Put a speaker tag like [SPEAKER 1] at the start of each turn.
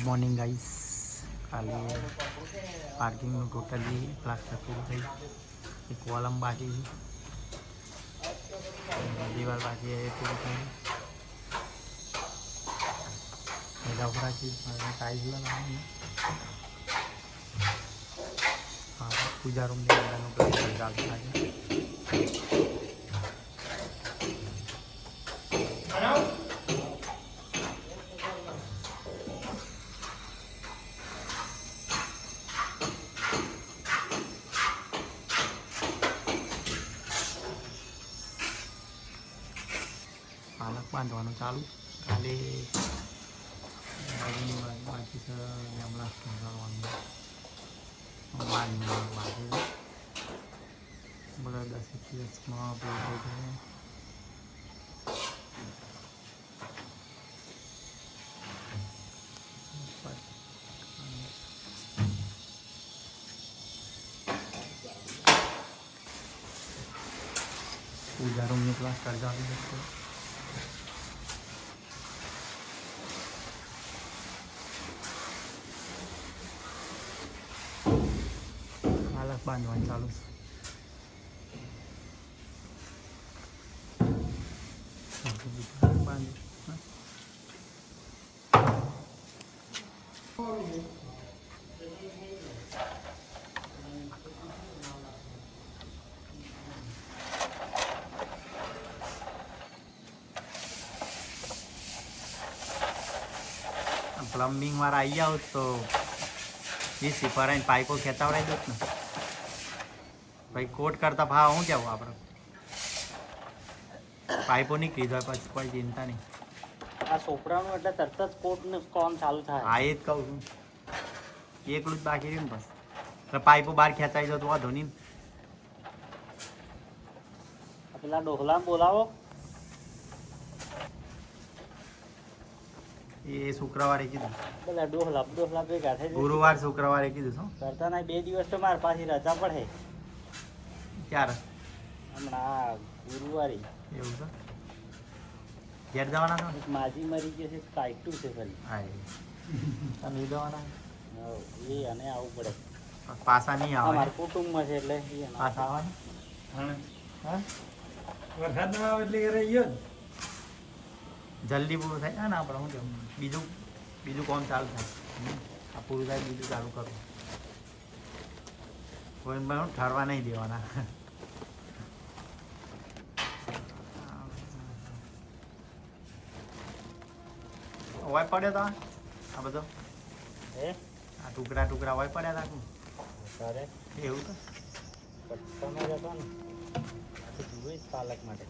[SPEAKER 1] Morning guys, કાલે પાર્કિંગનું totally plaster પૂરું થઈ, એક કોલમ બાકી દિવાલ બાકી એ પૂરું થયું. ગભરાથી ટાઈલ્સ લગાવવાની. હા, પૂજા રૂમની અંદરનું પ્લાસ્ટર ચાલુ થાય. પાલક બાંધવાનું ચાલુ. કાલે બાજુની બાકી છે હમણાં કરવાનું બાકી બધા 10 દિવસમાં પૂરું થઈ જાય. પૂજા રૂમની પ્લાસ્ટર ચાલુ છે. પાલક બાંધવાનું ચાલુ છે. પ્લમ્બિંગ વાળા આવી જાવ તો એ સિફારાઈને પાઇપો ખેંચાવડાવી દો ને ભાઈ. કોટ કરતા ભાવ શું કહેવું આપણે? પાઇપો નીકળી જાય પછી કોઈ ચિંતા નહીં.
[SPEAKER 2] આ સોપડાનું એટલે તરત જ કોટનું કામ ચાલુ થાય.
[SPEAKER 1] હા, એ જ કહું છું. એકલું જ બાકી રહ્યું ને બસ. એટલે પાઇપો બહાર ખેંચાઈ જાય તો વાંધો નહીં.
[SPEAKER 2] પેલા ડોહલા બોલાવો.
[SPEAKER 1] એ શુક્રવારે કીધું.
[SPEAKER 2] પેલા ડોહલા ભેગા થઈ
[SPEAKER 1] ગુરુવાર શુક્રવારે કીધું. શું
[SPEAKER 2] કરતા ના 2 દિવસ તો મારે પાછી રજા પડે.
[SPEAKER 1] ક્યારે?
[SPEAKER 2] હમણાં ગુરુવારે.
[SPEAKER 1] એવું છે? ઘેર જવાના છો?
[SPEAKER 2] માજી મરી ગઈ છે, કાઢ્યું છે ફરી.
[SPEAKER 1] હા, તમે જવાના?
[SPEAKER 2] એ અને આવવું પડે.
[SPEAKER 1] પાછા નહીં આવે.
[SPEAKER 2] અમારા કુટુંબમાં છે એટલે
[SPEAKER 1] પાછા આવવાનું. હા,
[SPEAKER 3] વરસાદ ના આવે એટલે રહી ગયો.
[SPEAKER 1] જલ્દી પૂરું થાય ને આપણે શું કેવું, બીજું કામ ચાલુ થાય. આ પૂરું થાય બીજું ચાલુ કરવું. કોઈ પણ ઠરવા નહીં દેવાના. હોય પડ્યો તો આ બધો આ ટુકડા હોય પડ્યા હતા.
[SPEAKER 2] અરે
[SPEAKER 1] એવું તો
[SPEAKER 2] તમે જતો ને જોઈશ પાલક માટે.